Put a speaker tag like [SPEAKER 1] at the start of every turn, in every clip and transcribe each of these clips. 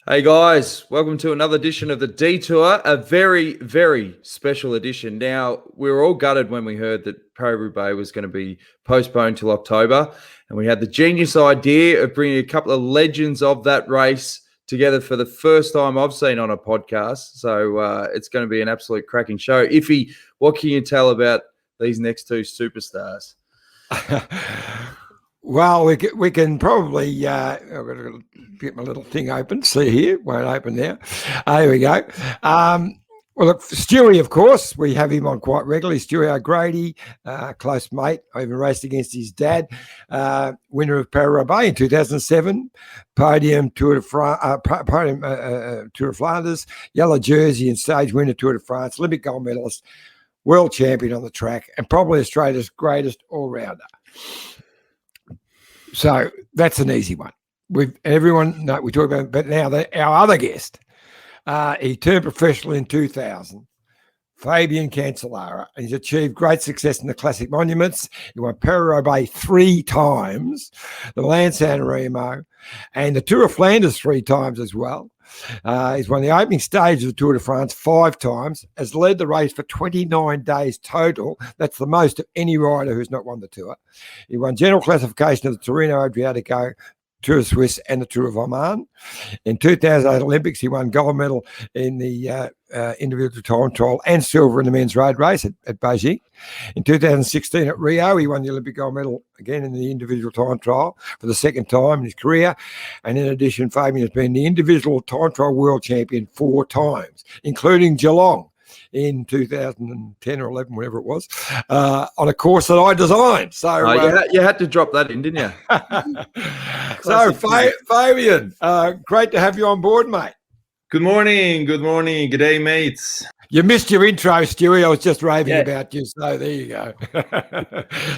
[SPEAKER 1] Hey guys, welcome to another edition of the Detour, a very, very special edition. Now, we were all gutted when we heard that Paris-Roubaix was going to be postponed till October, and we had the genius idea of bringing a couple of legends of that race together for the first time I've seen on a podcast. So it's going to be an absolute cracking show. Iffy, what can you tell about these next two superstars?
[SPEAKER 2] Well, we can probably I've got to get my little thing open. See here, won't open now. Here we go. Well, look, Stewie, of course, we have him on quite regularly. Stuart O'Grady, close mate. I even raced against his dad, winner of Paris-Roubaix in 2007, podium Tour de Flanders, yellow jersey and stage winner Tour de France, Olympic gold medalist, world champion on the track, and probably Australia's greatest all-rounder. So that's an easy one. We talk about, but now our other guest, he turned professional in 2000. Fabian Cancellara. He's achieved great success in the classic monuments. He won Paris-Roubaix 3 times, the Milan San Remo, and the Tour of Flanders 3 times as well. He's won the opening stage of the Tour de France 5 times, has led the race for 29 days total. That's the most of any rider who's not won the Tour. He won general classification of the Torino Adriatico, Tour of Swiss and the Tour of Oman. In 2008 Olympics, he won gold medal in the individual time trial and silver in the men's road race at Beijing. In 2016 at Rio, he won the Olympic gold medal again in the individual time trial for the second time in his career. And in addition, Fabian has been the individual time trial world champion 4 times, including Geelong in 2010 or 11, whatever it was, on a course that I designed. So
[SPEAKER 1] you had to drop that in, didn't you?
[SPEAKER 2] So, Fabian, great to have you on board, mate.
[SPEAKER 3] Good morning. Good day, mates.
[SPEAKER 2] You missed your intro, Stewie. I was just raving about you. So there you go.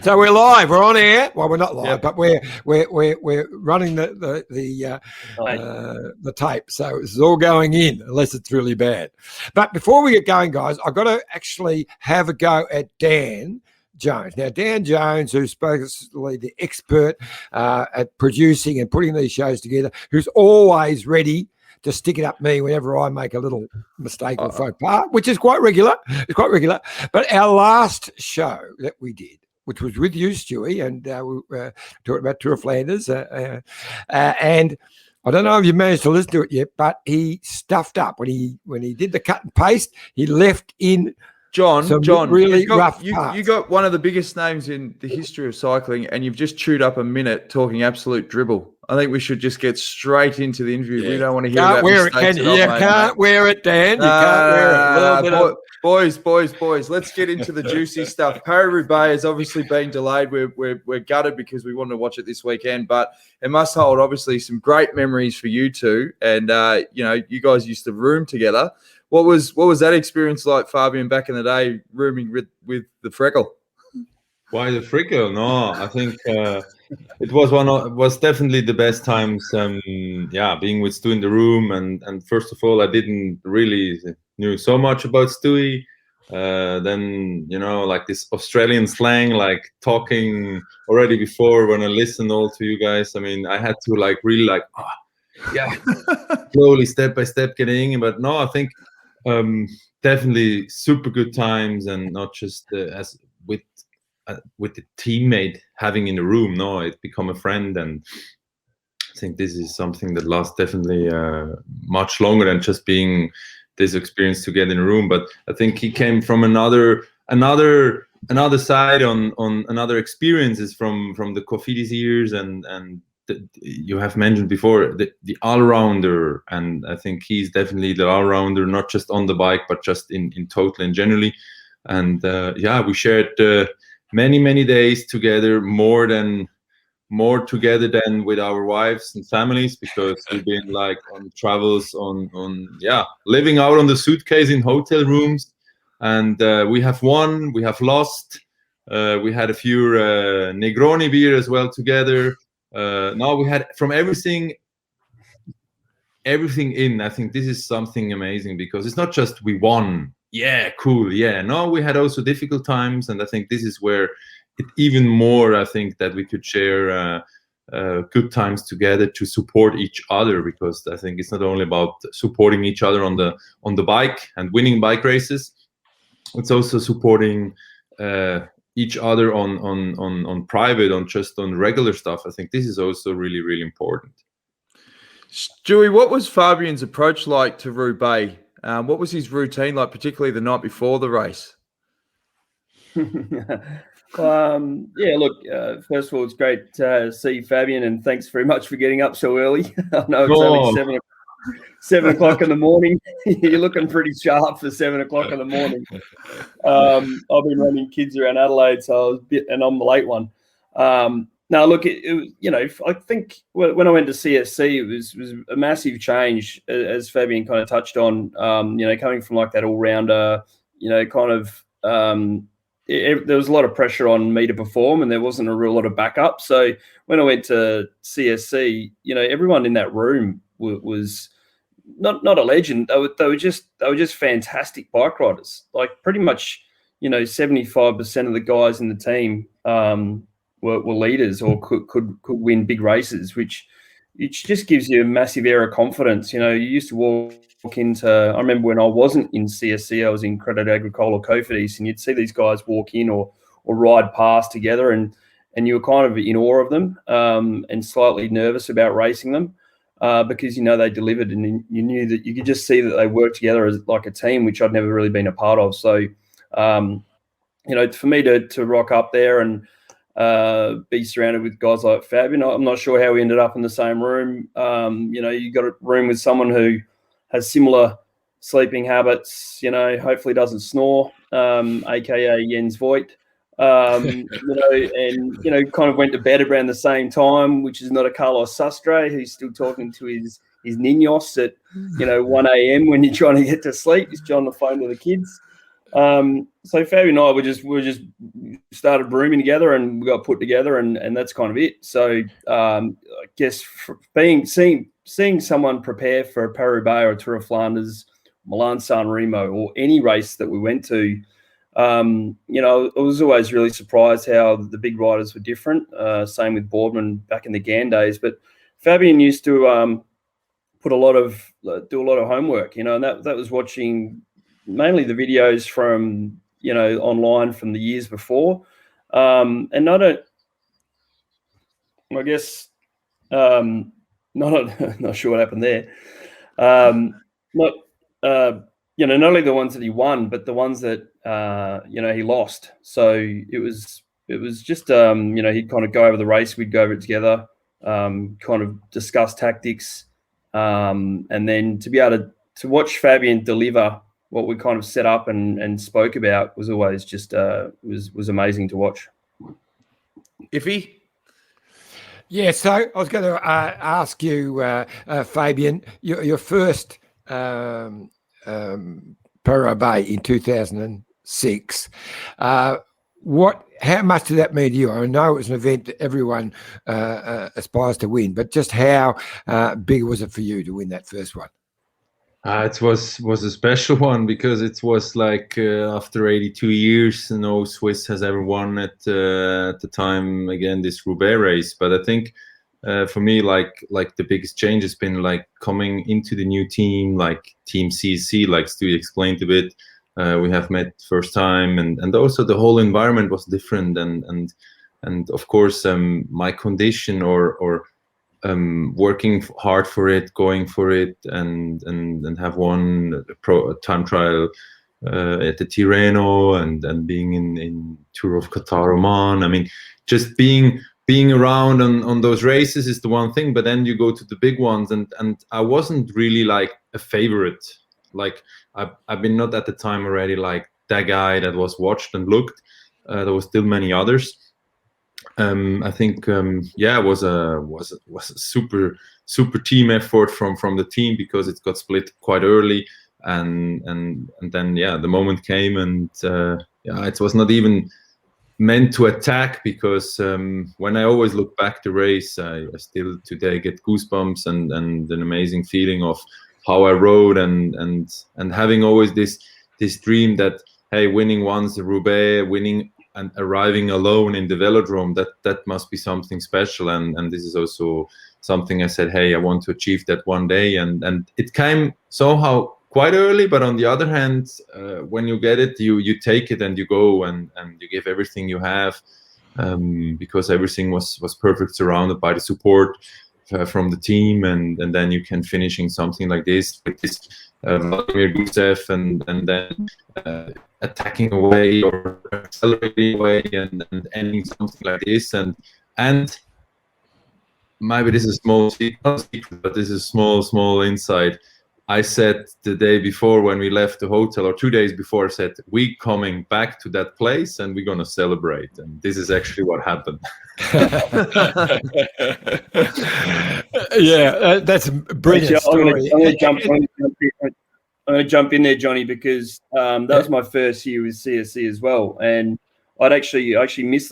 [SPEAKER 2] So we're live. We're on air. Well, we're not live, but we're running the tape. So this is all going in, unless it's really bad. But before we get going, guys, I've got to actually have a go at Dan Jones. Now, Dan Jones, who's supposedly the expert at producing and putting these shows together, who's always ready to stick it up me whenever I make a little mistake or faux pas, which is quite regular. It's quite regular. But our last show that we did, which was with you, Stewie, and we talked about Tour of Flanders, and I don't know if you managed to listen to it yet, but he stuffed up when he did the cut and paste. He left in
[SPEAKER 1] John,
[SPEAKER 2] really rough
[SPEAKER 1] you got one of the biggest names in the history of cycling, and you've just chewed up a minute talking absolute dribble. I think we should just get straight into the interview. Yeah. We don't want to hear about mistakes.
[SPEAKER 2] You can't wear it, Dan. You can't wear it.
[SPEAKER 1] Boys, let's get into the juicy stuff. Paris-Roubaix has obviously been delayed. We're gutted because we wanted to watch it this weekend, but it must hold obviously some great memories for you two. And you guys used to room together. What was that experience like, Fabian, back in the day, rooming with the Freckle?
[SPEAKER 3] Why the Freckle? No, I think it was definitely the best times. Being with Stu in the room, and first of all, I didn't really knew so much about Stewie. Then like this Australian slang, like talking already before when I listened all to you guys. I mean, I had to really slowly step by step getting in. But no, I think definitely super good times, and not just as with the teammate having in the room. No, it become a friend, and I think this is something that lasts definitely much longer than just being this experience together in a room. But I think he came from another side on another experiences from the Cofidis years, and you have mentioned before the all-rounder, and I think he's definitely the all-rounder, not just on the bike but just in total and generally. And we shared many days together, more together than with our wives and families, because we've been like on travels, on living out on the suitcase in hotel rooms, and we have won, we have lost, we had a few Negroni beer as well together. Now we had from everything in. I think this is something amazing, because it's not just we won, yeah, cool, yeah. No, we had also difficult times, and I think this is where it even more, I think, that we could share good times together to support each other, because I think it's not only about supporting each other on the bike and winning bike races. It's also supporting each other on private, on regular stuff. I think this is also really, really important.
[SPEAKER 1] Stewie, what was Fabian's approach like to Roubaix? What was his routine like, particularly the night before the race?
[SPEAKER 4] Yeah, look, first of all, it's great to see Fabian, and thanks very much for getting up so early. I know it's only 7 o'clock in the morning. You're looking pretty sharp for 7 o'clock in the morning. I've been running kids around Adelaide, so and I'm the late one. No, look, I think when I went to CSC, it was a massive change, as Fabian kind of touched on. Coming from like that all-rounder, there was a lot of pressure on me to perform, and there wasn't a real lot of backup. So when I went to CSC, everyone in that room was not a legend. They were just fantastic bike riders. Like pretty much, 75% of the guys in the team were leaders or could win big races, which just gives you a massive air of confidence. You used to walk into, I remember when I wasn't in CSC, I was in Credit Agricole or Cofidis, and you'd see these guys walk in or ride past together, and you were kind of in awe of them and slightly nervous about racing them because they delivered, and you knew that you could just see that they worked together as like a team, which I'd never really been a part of. So for me to rock up there and be surrounded with guys like Fabian, I'm not sure how we ended up in the same room. You got a room with someone who has similar sleeping habits, hopefully doesn't snore, aka Jens Voigt, and kind of went to bed around the same time, which is not a Carlos Sastre who's still talking to his niños at 1 a.m. when you're trying to get to sleep. He's on the phone to the kids. So Fabian and I we just started rooming together, and we got put together, and that's kind of it. So I guess seeing someone prepare for a Paris-Roubaix or a Tour of Flanders, Milan-San Remo, or any race that we went to, I was always really surprised how the big riders were different. Same with Boardman back in the GAN days, but Fabian used to do a lot of homework, and that was watching mainly the videos from online from the years before, and not sure what happened there. Not only the ones that he won, but the ones that he lost. So it was just he'd kind of go over the race, we'd go over it together, kind of discuss tactics, and then to be able to watch Fabian deliver what we kind of set up and spoke about was always just was amazing to watch.
[SPEAKER 1] Iffy?
[SPEAKER 2] Yeah, so I was going to ask you, Fabian, your first Paris-Roubaix in 2006. How much did that mean to you? I know it was an event that everyone aspires to win, but just how big was it for you to win that first one?
[SPEAKER 3] It was a special one because it was like after 82 years, no Swiss has ever won at the time again this Roubaix race. But I think for me, like the biggest change has been like coming into the new team, like Team CSC, like Stu explained a bit. We have met first time, and also the whole environment was different, and of course my condition or working hard for it, going for it, and have won a time trial at the Tirreno, and being in Tour of Qatar, Oman. I mean, just being around on those races is the one thing, but then you go to the big ones, and I wasn't really like a favorite. Like I've been not at the time already like that guy that was watched and looked. There was still many others. I think it was a super team effort from the team, because it got split quite early, and then the moment came, and it was not even meant to attack, because when I always look back the race, I still today get goosebumps and an amazing feeling of how I rode, and having always this dream that, hey, winning once the Roubaix, winning and arriving alone in the velodrome, that must be something special. And this is also something I said, hey, I want to achieve that one day. And it came somehow quite early, but on the other hand, when you get it, you take it and you go and you give everything you have, because everything was perfect, surrounded by the support from the team, and then you can finishing something like this with this Vladimir Gusev and then attacking away or accelerating away and ending something like this, and maybe this is a small secret, but this is small insight. I said the day before when we left the hotel, or 2 days before, I said, we coming back to that place and we're going to celebrate. And this is actually what happened.
[SPEAKER 2] Yeah, that's a brilliant story.
[SPEAKER 4] I'm going to jump in there, Johnny, because that was my first year with CSC as well. And I'd actually missed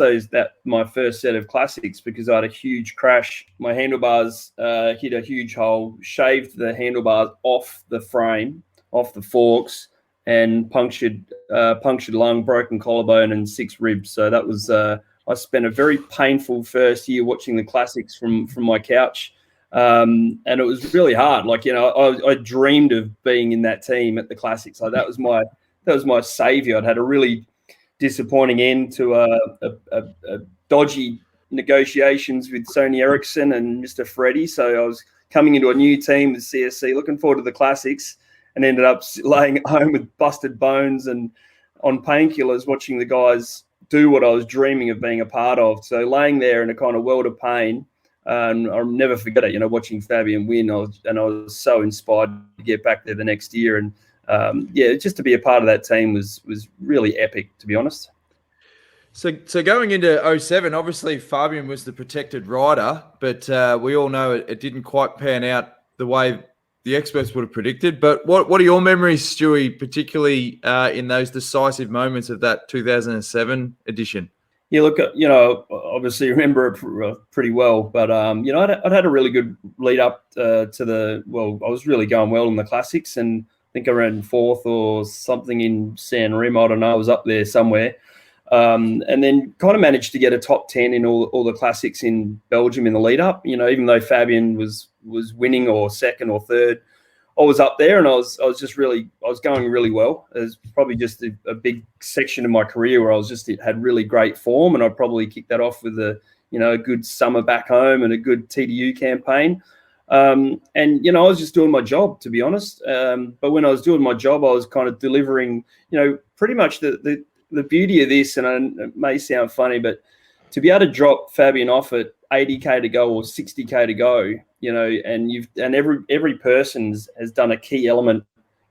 [SPEAKER 4] my first set of classics because I had a huge crash. My handlebars hit a huge hole, shaved the handlebars off the frame, off the forks, and punctured lung, broken collarbone, and 6 ribs. So that was I spent a very painful first year watching the classics from my couch, and it was really hard. Like, I dreamed of being in that team at the classics. Like that was my savior. I'd had a really disappointing end to a dodgy negotiations with Sony Ericsson and Mr. Freddie. So I was coming into a new team with CSC, looking forward to the classics, and ended up laying at home with busted bones and on painkillers, watching the guys do what I was dreaming of being a part of. So laying there in a kind of world of pain, and I'll never forget it. Watching Fabian win, I was so inspired to get back there the next year. And just to be a part of that team was really epic, to be honest.
[SPEAKER 1] So going into 2007, obviously Fabian was the protected rider, but we all know it didn't quite pan out the way the experts would have predicted. But what are your memories, Stewie, particularly in those decisive moments of that 2007 edition?
[SPEAKER 4] Yeah, look, obviously remember it pretty well, but I'd had a really good lead up I was really going well in the classics, and I think I ran 4th or something in San Remo. I don't know, I was up there somewhere. And then kind of managed to get a top 10 in all the classics in Belgium in the lead up. Even though Fabian was winning or second or third, I was up there, and I was going really well. There's probably just a big section of my career where had really great form, and I'd probably kick that off with a good summer back home and a good TDU campaign. And I was just doing my job, to be honest. But when I was doing my job, I was kind of delivering, pretty much the beauty of this, and it may sound funny, but to be able to drop Fabian off at 80K to go or 60K to go, and every person has done a key element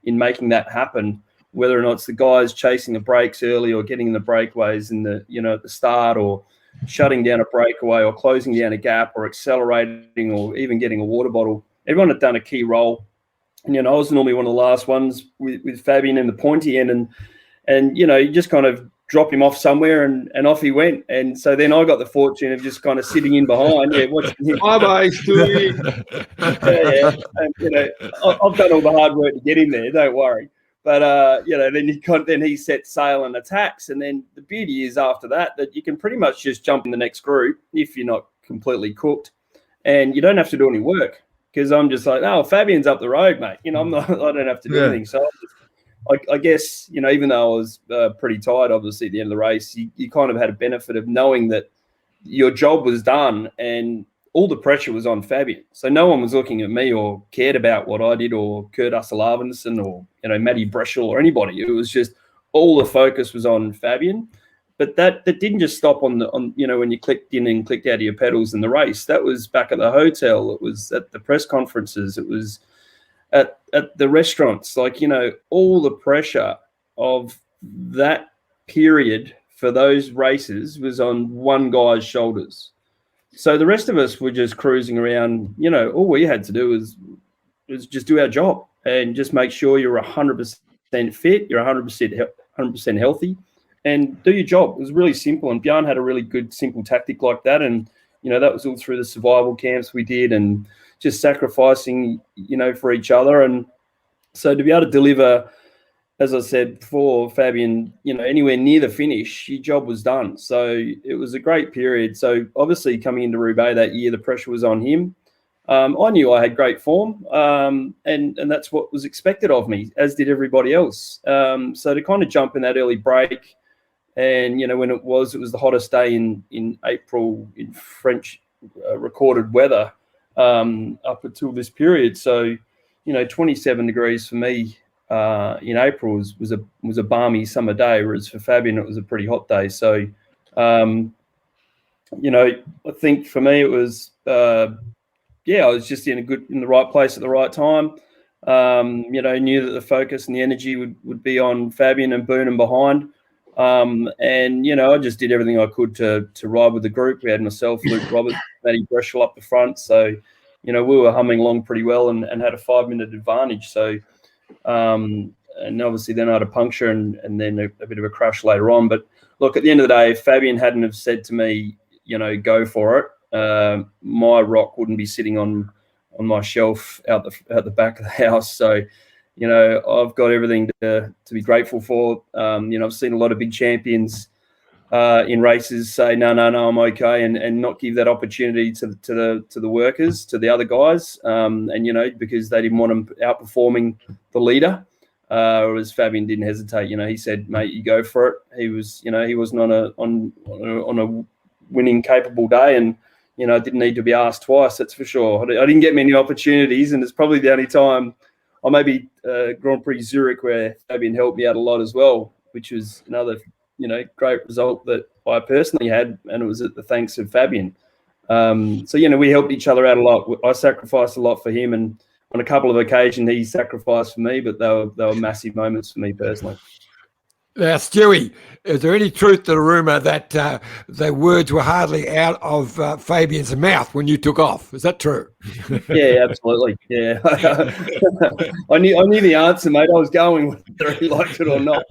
[SPEAKER 4] in making that happen, whether or not it's the guys chasing the brakes early or getting in the breakaways in the, at the start, or shutting down a breakaway or closing down a gap or accelerating or even getting a water bottle. Everyone had done a key role. And, I was normally one of the last ones with Fabian in the pointy end, and you just kind of drop him off somewhere and off he went. And so then I got the fortune of just kind of sitting in behind, watching him.
[SPEAKER 3] Bye-bye, Stewie.
[SPEAKER 4] And, I've done all the hard work to get in there, don't worry. But, then he sets sail and attacks. And then the beauty is after that you can pretty much just jump in the next group if you're not completely cooked, and you don't have to do any work, because I'm just like, oh, Fabian's up the road, mate. I don't have to do anything. So I guess, even though I was pretty tired, obviously, at the end of the race, you kind of had a benefit of knowing that your job was done and all the pressure was on Fabian. So no one was looking at me or cared about what I did, or Kurt Ussel-Arvidsson, or, Matty Breschel, or anybody. It was just all the focus was on Fabian. But that didn't just stop on when you clicked in and clicked out of your pedals in the race. That was back at the hotel. It was at the press conferences. It was at the restaurants. All the pressure of that period for those races was on one guy's shoulders. So the rest of us were just cruising around. All we had to do was just do our job and just make sure you're 100% fit, you're 100% healthy, and do your job. It was really simple. And Björn had a really good, simple tactic like that. And, that was all through the survival camps we did, and just sacrificing, for each other. And so to be able to deliver as I said before, Fabian, anywhere near the finish, your job was done. So it was a great period. So obviously coming into Roubaix that year, the pressure was on him. I knew I had great form, and that's what was expected of me, as did everybody else. So to kind of jump in that early break, and when it was the hottest day in April in French recorded weather up until this period. So 27 degrees for me in April was a balmy summer day, whereas for Fabian it was a pretty hot day. So I think for me it was. I was just in the right place at the right time. Knew that the focus and the energy would be on Fabian and Boone and behind. I just did everything I could to ride with the group. We had myself, Luke Roberts, Matty Breschel up the front. So, we were humming along pretty well and had a 5-minute advantage. So, and obviously then I had a puncture and then a bit of a crash later on. But look, at the end of the day, if Fabian hadn't have said to me, go for it, my rock wouldn't be sitting on my shelf out the back of the house. So, I've got everything to be grateful for. I've seen a lot of big champions in races say, no, I'm okay, and not give that opportunity to the workers, to the other guys, because they didn't want them outperforming the leader. Whereas Fabian didn't hesitate. He said, mate, you go for it. He was, he wasn't on a winning capable day, and didn't need to be asked twice, that's for sure. I didn't get many opportunities, and it's probably the only time, or maybe Grand Prix Zurich, where Fabian helped me out a lot as well, which was another, great result that I personally had, and it was at the thanks of Fabian. We helped each other out a lot. I sacrificed a lot for him, and on a couple of occasions he sacrificed for me, but they were massive moments for me personally.
[SPEAKER 2] Now, Stewie, is there any truth to the rumour that the words were hardly out of Fabian's mouth when you took off? Is that true?
[SPEAKER 4] Yeah, absolutely. Yeah, I knew the answer, mate. I was going whether he liked it or not.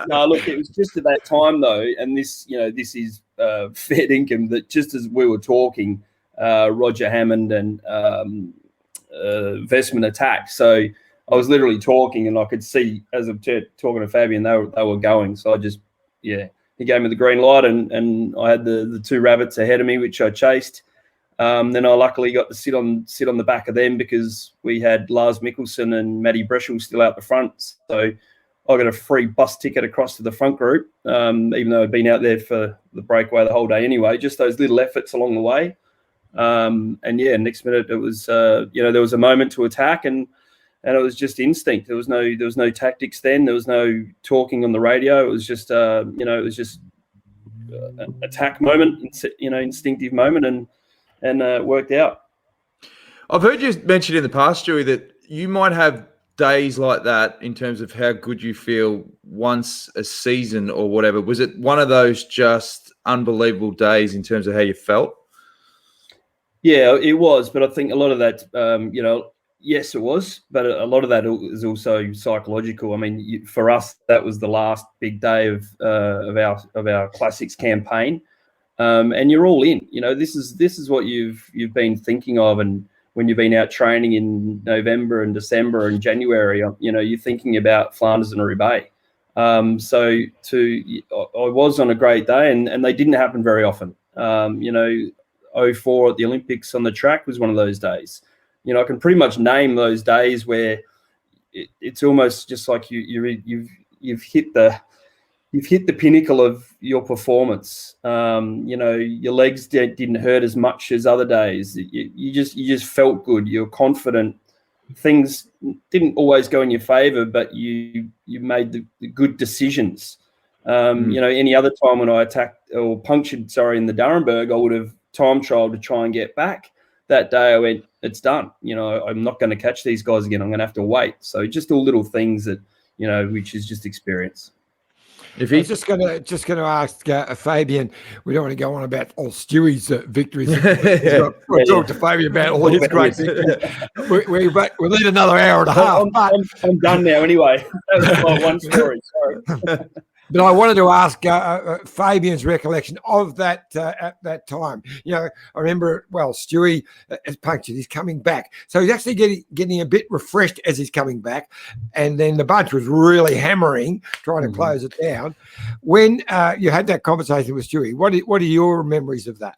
[SPEAKER 4] No, look, it was just at that time though, and this is fair dinkum, that just as we were talking, Roger Hammond and Vestman attacked. So I was literally talking, and I could see as I'm talking to Fabian, they were going. So he gave me the green light, and I had the 2 rabbits ahead of me, which I chased. Then I luckily got to sit on the back of them, because we had Lars Mikkelsen and Matty Breschel still out the front. So I got a free bus ticket across to the front group, even though I'd been out there for the breakaway the whole day anyway. Just those little efforts along the way. Next minute it was there was a moment to attack, and it was just instinct. There was no tactics then. There was no talking on the radio. It was just attack moment, instinctive moment, and it worked out.
[SPEAKER 1] I've heard you mention in the past, Stewie, that you might have days like that in terms of how good you feel once a season or whatever. Was it one of those just unbelievable days in terms of how you felt?
[SPEAKER 4] Yeah, it was. But I think a lot of that, yes, it was, but a lot of that is also psychological. I mean, for us, that was the last big day of our classics campaign, and you're all in. This is what you've been thinking of, and when you've been out training in November and December and January, you're thinking about Flanders and Roubaix. I was on a great day, and they didn't happen very often. 04 at the Olympics on the track was one of those days. I can pretty much name those days where it's almost just like you've hit the pinnacle of your performance. Your legs didn't hurt as much as other days. You just felt good. You're confident. Things didn't always go in your favor, but you made the good decisions. Any other time when I attacked or punctured, in the Durrenberg, I would have time trialed to try and get back. That day I went, it's done. I'm not going to catch these guys again. I'm going to have to wait. So just all little things that, which is just experience.
[SPEAKER 2] If he's just going to ask Fabian, we don't want to go on about all Stewie's victories. We'll talk to Fabian about all his great victories. We'll need another hour and a half.
[SPEAKER 4] I'm done now anyway. That was my one story. Sorry.
[SPEAKER 2] But I wanted to ask Fabian's recollection of that at that time. You know, I remember, well, Stewie has punctured. He's coming back. So he's actually getting a bit refreshed as he's coming back. And then the bunch was really hammering, trying to close it down. When you had that conversation with Stewie, what are your memories of that?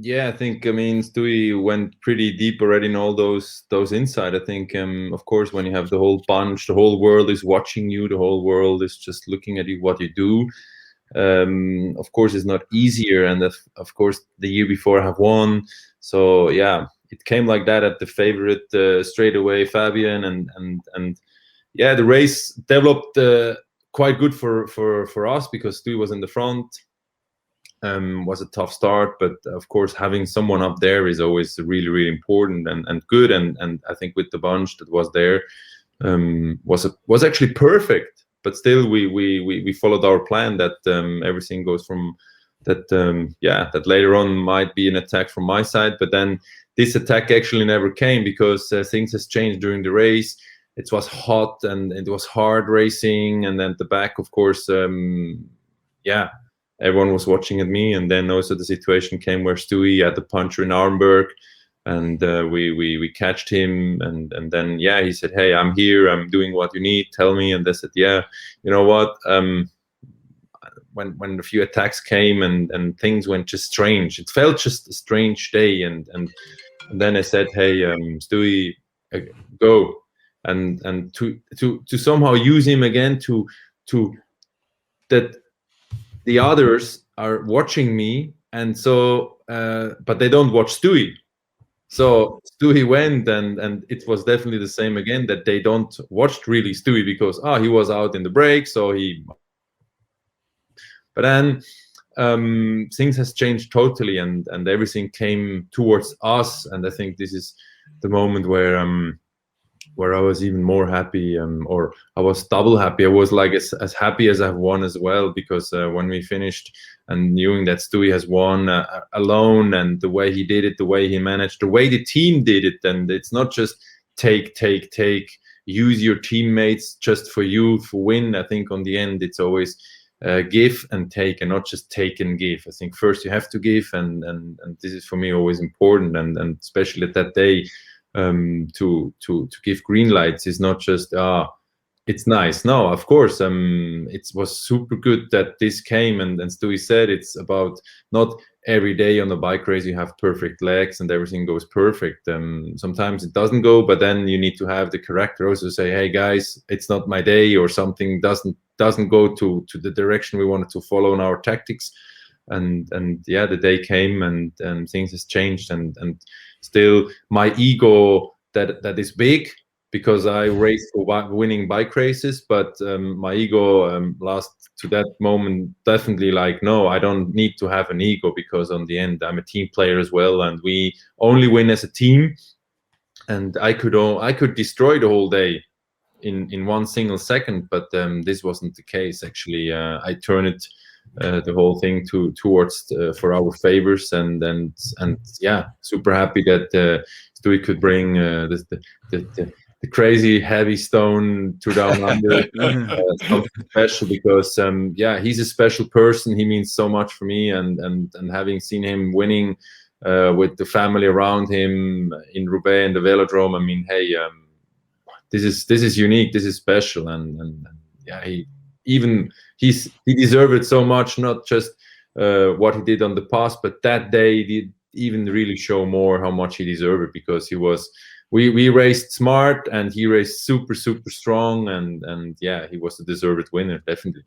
[SPEAKER 3] Yeah, I think, I mean, Stewie went pretty deep already in all those insight. I think, of course, when you have the whole bunch, the whole world is watching you, the whole world is just looking at you, what you do. Of course, it's not easier. And of course, the year before I have won. So, yeah, it came like that at the favorite straight away, Fabian. And yeah, the race developed quite good for us because Stewie was in the front. Was a tough start, but of course having someone up there is always really, really important and good. And I think with the bunch that was there was actually perfect. But still, we followed our plan that everything goes from that. That later on might be an attack from my side, but then this attack actually never came because things has changed during the race. It was hot and it was hard racing, and then the back, of course, everyone was watching at me, and then also the situation came where Stewie had the puncher in Arnberg, and we catched him, and then he said, "Hey, I'm here. I'm doing what you need. Tell me." And they said, "Yeah, you know what? When a few attacks came and things went just strange. It felt just a strange day, and then I said, "Hey, Stewie, go," and to somehow use him again to that." The others are watching me, and so, but they don't watch Stewie. So Stewie went, and it was definitely the same again, that they don't watch really Stewie because he was out in the break, so he. But then things has changed totally, and everything came towards us, and I think this is the moment where I was even more happy, or I was double happy. I was like as happy as I've won as well, because when we finished and knowing that Stewie has won alone, and the way he did it, the way he managed, the way the team did it, and it's not just take, use your teammates just for you for win. I think on the end it's always give and take, and not just take and give. I think first you have to give, and this is for me always important, and especially at that day. To give green lights is not just it's nice. No, of course, it was super good that this came, and Stewie said it's about not every day on the bike race you have perfect legs and everything goes perfect. Sometimes it doesn't go, but then you need to have the character also to say, hey guys, it's not my day, or something doesn't go to the direction we wanted to follow in our tactics. And the day came, and things has changed, and still my ego that is big, because I raced for winning bike races, but my ego last to that moment definitely like, no, I don't need to have an ego, because on the end I'm a team player as well, and we only win as a team. And I could destroy the whole day in one single second, but this wasn't the case. Actually, I turned it the whole thing towards for our favors, and super happy that Stewie could bring the crazy heavy stone to down under. Something special, because he's a special person. He means so much for me, and having seen him winning with the family around him in Roubaix and the Velodrome, I mean, hey, this is unique, this is special, and he deserved it so much, not just what he did on the past, but that day did even really show more how much he deserved it, because we raced smart, and he raced super, super strong, and he was the deserved winner, definitely.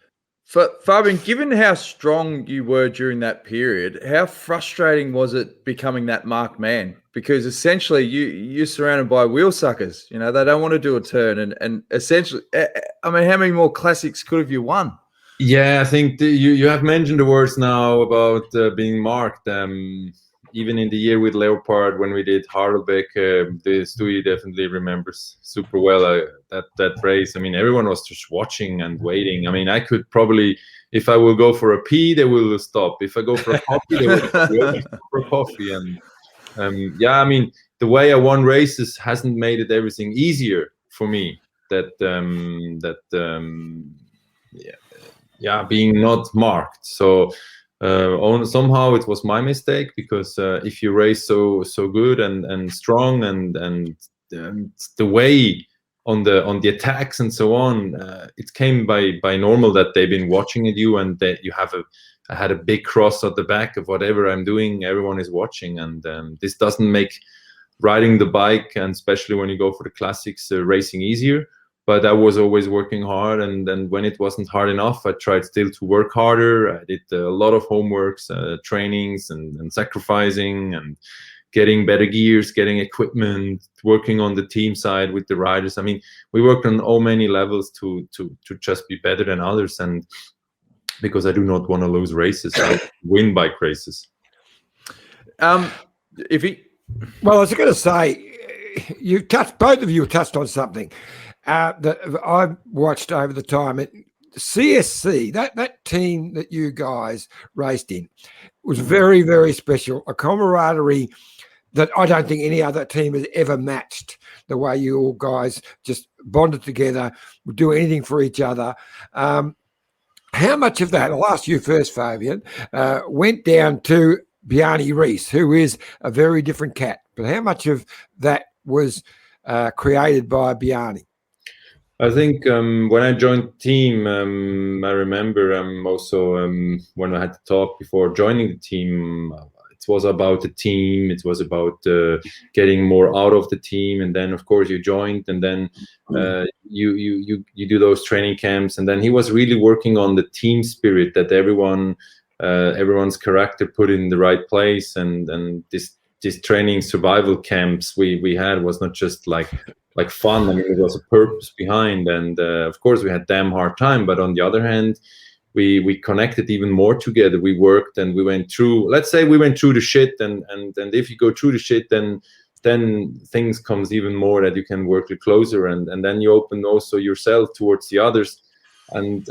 [SPEAKER 1] Fabian, given how strong you were during that period, how frustrating was it becoming that marked man? Because essentially you're surrounded by wheel suckers. You know, they don't want to do a turn, and essentially, I mean, how many more classics could have you won?
[SPEAKER 3] Yeah, I think you have mentioned the words now about being marked. Even in the year with Leopard, when we did Harelbeke, the Stewie definitely remembers super well that race. I mean, everyone was just watching and waiting. I mean, I could probably, if I will go for a pee, they will stop. If I go for a coffee, they will go for a coffee. And I mean, the way I won races hasn't made it everything easier for me. being not marked. So somehow it was my mistake, because if you race so good and strong and the way on the attacks and so on, it came by normal that they've been watching at you, and that you have I had a big cross at the back of whatever I'm doing. Everyone is watching, and this doesn't make riding the bike, and especially when you go for the classics, racing easier. But I was always working hard, and then when it wasn't hard enough, I tried still to work harder. I did a lot of homeworks, trainings, and sacrificing, and getting better gears, getting equipment, working on the team side with the riders. I mean, we worked on all many levels to just be better than others, and because I do not want to lose races, I win bike races.
[SPEAKER 2] Well, I was going to say, both of you touched on something that I've watched over the time. CSC, that team that you guys raced in, was very, very special. A camaraderie that I don't think any other team has ever matched. The way you all guys just bonded together, would do anything for each other. How much of that, I'll ask you first, Fabian, went down to Bjarne Riis, who is a very different cat, but how much of that was created by Bjarne?
[SPEAKER 3] I think when I joined the team, I remember also when I had to talk before joining the team, it was about the team. It was about getting more out of the team, and then of course you joined, and then you do those training camps, and then he was really working on the team spirit, that everyone's character put in the right place, and this training survival camps we had was not just like fun. I mean, it was a purpose behind, and of course we had damn hard time, but on the other hand, we connected even more together. We worked, and we went through, let's say we went through the shit, and if you go through the shit, then things comes even more, that you can work closer, and then you open also yourself towards the others. And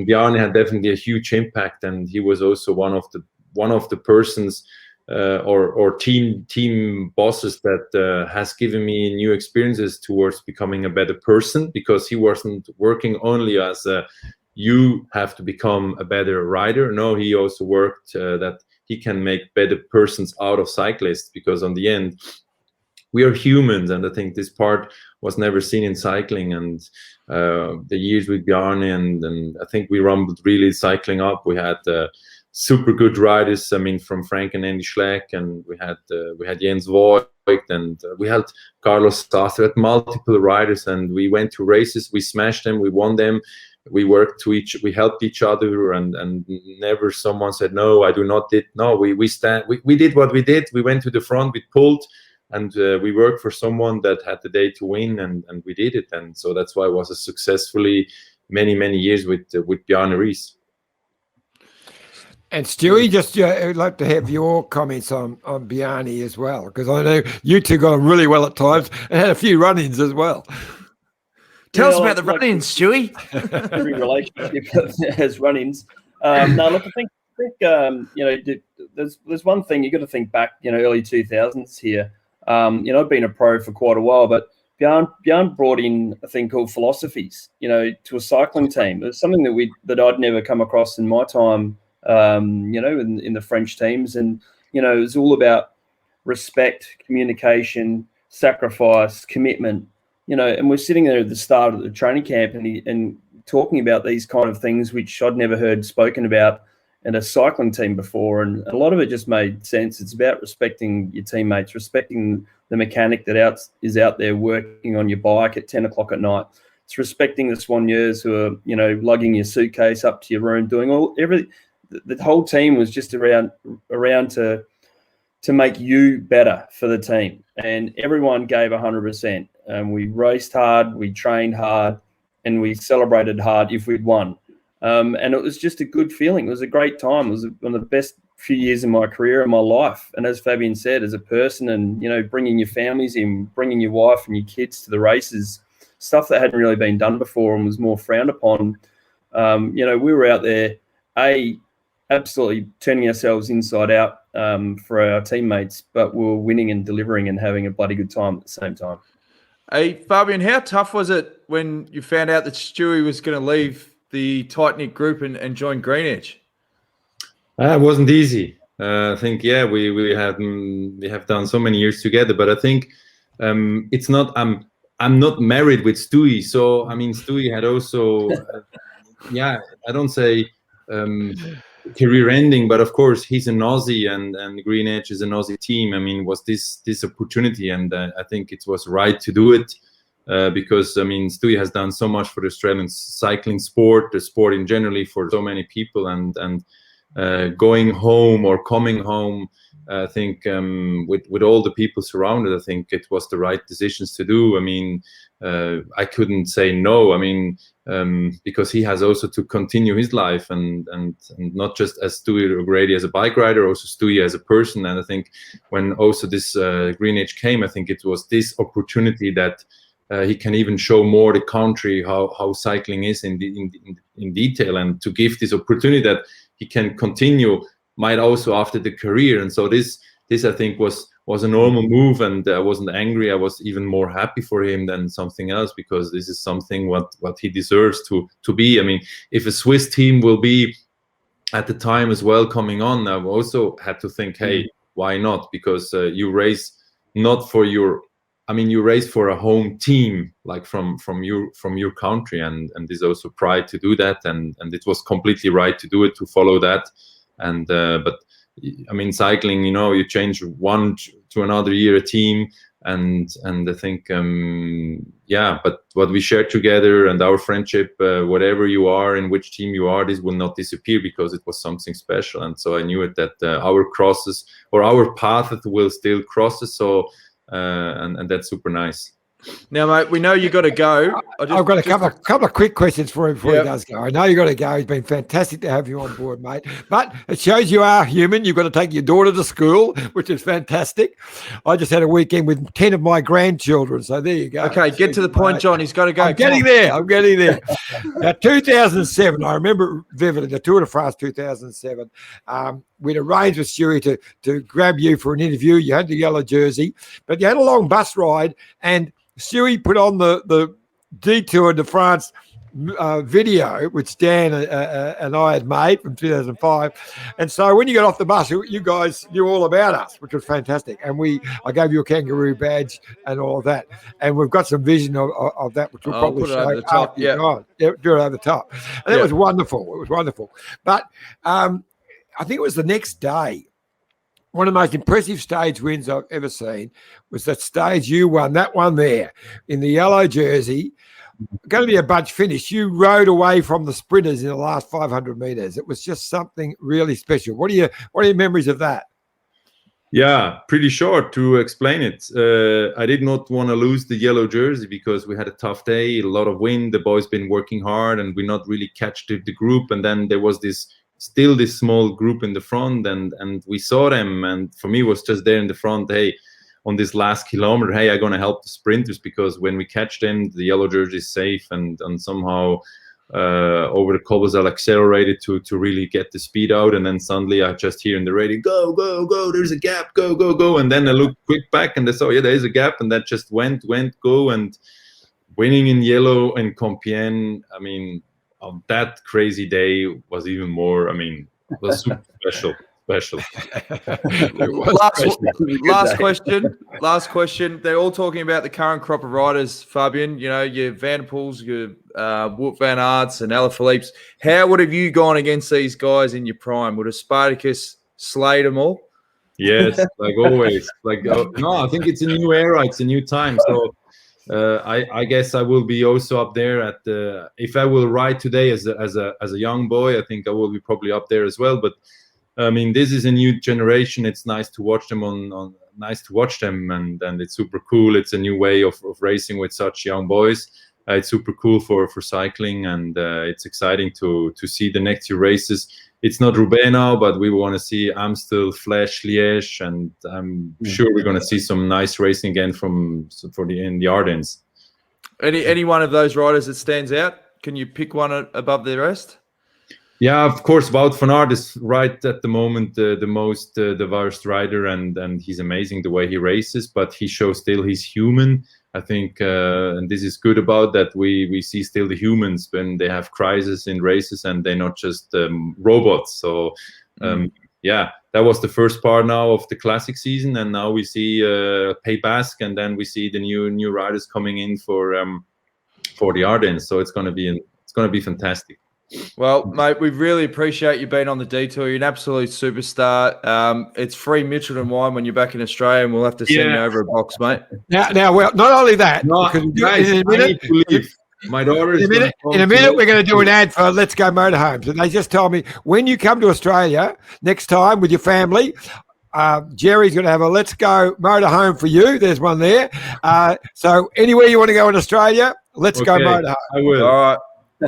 [SPEAKER 3] Bjarne had definitely a huge impact, and he was also one of the persons or team bosses that has given me new experiences towards becoming a better person, because he wasn't working only as you have to become a better rider. No, he also worked that he can make better persons out of cyclists, because on the end we are humans, and I think this part was never seen in cycling. And the years with Bjarne, and I think we rumbled really cycling up. We had super good riders. I mean, from Frank and Andy Schleck, and we had Jens Voigt, and we had Carlos Sastre, had multiple riders, and we went to races. We smashed them. We won them. We worked we helped each other, and never someone said, no, I do not did. No, we did what we did. We went to the front, we pulled, and we worked for someone that had the day to win, and we did it. And so that's why it was a successfully many years with Bjarne Riis.
[SPEAKER 2] And Stewie, just I'd like to have your comments on Bjarne as well, because I know you two got on really well at times and had a few run-ins as well.
[SPEAKER 1] Tell us about the run-ins, Stewie.
[SPEAKER 4] Every relationship has run-ins. No, look, I think there's one thing you got to think back, early 2000s here. I've been a pro for quite a while, but Bjarne brought in a thing called philosophies, to a cycling team. It was something that I'd never come across in my time, in the French teams. And, it was all about respect, communication, sacrifice, commitment, and we're sitting there at the start of the training camp and talking about these kind of things, which I'd never heard spoken about in a cycling team before. And a lot of it just made sense. It's about respecting your teammates, respecting the mechanic that is out there working on your bike at 10 o'clock at night. It's respecting the soigneurs who are, lugging your suitcase up to your room, doing everything. The whole team was just around to make you better for the team. And everyone gave 100%. We raced hard, we trained hard, and we celebrated hard if we'd won. And it was just a good feeling. It was a great time. It was one of the best few years in my career and my life. And as Fabian said, as a person, and, bringing your families in, bringing your wife and your kids to the races, stuff that hadn't really been done before and was more frowned upon. We were out there, absolutely turning ourselves inside out for our teammates, but we were winning and delivering and having a bloody good time at the same time.
[SPEAKER 1] Hey, Fabian, how tough was it when you found out that Stewie was going to leave the tight-knit group and join Green Edge?
[SPEAKER 3] It wasn't easy. I think we have done so many years together, but I think it's not. I'm not married with Stewie, so I mean Stewie had also I don't say career ending, but of course he's an Aussie and Green Edge is an Aussie team. I mean, was this opportunity, and I think it was right to do it. Because I mean, Stewie has done so much for the Australian cycling sport, the sport in generally, for so many people, and going home or coming home, I think with all the people surrounded, I think it was the right decisions to do. I mean, I couldn't say no. I mean, because he has also to continue his life and not just as Stuart O'Grady as a bike rider, also Stewie as a person. And I think when also this Green Edge came, I think it was this opportunity that he can even show more the country how cycling is in detail, and to give this opportunity that he can continue, might also after the career. And so this I think was a normal move, and I wasn't angry. I was even more happy for him than something else, because this is something what he deserves to be. I mean, if a Swiss team will be at the time as well coming on, I've also had to think, hey, why not? Because you race not for you race for a home team, like from your country, and there's also pride to do that, and it was completely right to do it, to follow that. And but I mean, cycling, you change one to another year a team, and I think but what we shared together and our friendship, whatever you are, in which team you are, this will not disappear, because it was something special. And so I knew it that our crosses or our path will still crosses. So. And that's super nice.
[SPEAKER 1] Now, mate, we know you got to go.
[SPEAKER 2] I've got a couple of quick questions for him before he does go. I know you got to go. It's been fantastic to have you on board, mate. But it shows you are human. You've got to take your daughter to school, which is fantastic. I just had a weekend with 10 of my grandchildren, so there you go.
[SPEAKER 1] Okay, get to the point, John. He's got to go.
[SPEAKER 2] I'm getting there. Now, 2007, I remember vividly, the Tour de France 2007. We'd arranged with Stewie to grab you for an interview. You had the yellow jersey, but you had a long bus ride, and Stewie put on the Detour de France video, which Dan and I had made from 2005. And so when you got off the bus, you guys knew all about us, which was fantastic. And I gave you a kangaroo badge and all of that. And we've got some vision of that, which we'll probably show
[SPEAKER 1] over the top.
[SPEAKER 2] do it over the top. And it was wonderful. It was wonderful. But I think it was the next day. One of the most impressive stage wins I've ever seen was that stage you won, that one there in the yellow jersey. Going to be a bunch finish. You rode away from the sprinters in the last 500 meters. It was just something really special. What are your memories of that?
[SPEAKER 3] Yeah, pretty short to explain it. I did not want to lose the yellow jersey because we had a tough day, a lot of wind. The boys been working hard, and we not really catch the group. And then there was this small group in the front, and we saw them, and for me it was just there in the front, hey, on this last kilometer, hey, I'm gonna help the sprinters, because when we catch them, the yellow jersey is safe, and somehow over the cobbles I'll accelerate to really get the speed out, and then suddenly I just hear in the radio, go, there's a gap, go, and then I look quick back and I saw, there is a gap, and that just went, go, and winning in yellow and Compiègne, I mean, on that crazy day was even more, I mean, it was super special.
[SPEAKER 1] Last question. They're all talking about the current crop of riders, Fabian, your Van der Poels, your Wout van Aerts and Alaphilippes. How would have you gone against these guys in your prime? Would have Spartacus slayed them all?
[SPEAKER 3] Yes, like always. No, I think it's a new era. It's a new time. So I guess I will be also up there at the. If I will ride today as a young boy, I think I will be probably up there as well. But I mean, this is a new generation. It's nice to watch them and it's super cool. It's a new way of racing with such young boys. It's super cool for cycling, and it's exciting to see the next few races. It's not Roubaix now, but we want to see Amstel, Flèche, Liège, and I'm sure we're going to see some nice racing again in the Ardennes.
[SPEAKER 1] Any one of those riders that stands out? Can you pick one above the rest?
[SPEAKER 3] Yeah, of course, Wout van Aert is right at the moment the most worst rider, and he's amazing the way he races, but he shows still he's human. I think, and this is good about that, we see still the humans when they have crisis in races, and they're not just robots. So yeah, that was the first part now of the classic season, and now we see Pays Basque, and then we see the new riders coming in for the Ardennes. So it's going to be fantastic.
[SPEAKER 1] Well, mate, we really appreciate you being on the detour. You're an absolute superstar. It's free Mitchelton wine when you're back in Australia, and we'll have to send you over a box, mate.
[SPEAKER 2] Now, well, not only that,
[SPEAKER 3] No, guys,
[SPEAKER 2] in a minute,
[SPEAKER 3] I need to leave. My daughter is
[SPEAKER 2] in a minute, we're going to do an ad for Let's Go Motorhomes. And they just told me, when you come to Australia next time with your family, Jerry's going to have a Let's Go Motorhome for you. There's one there. So anywhere you want to go in Australia, Let's Go Motorhome.
[SPEAKER 3] I will.
[SPEAKER 1] All right.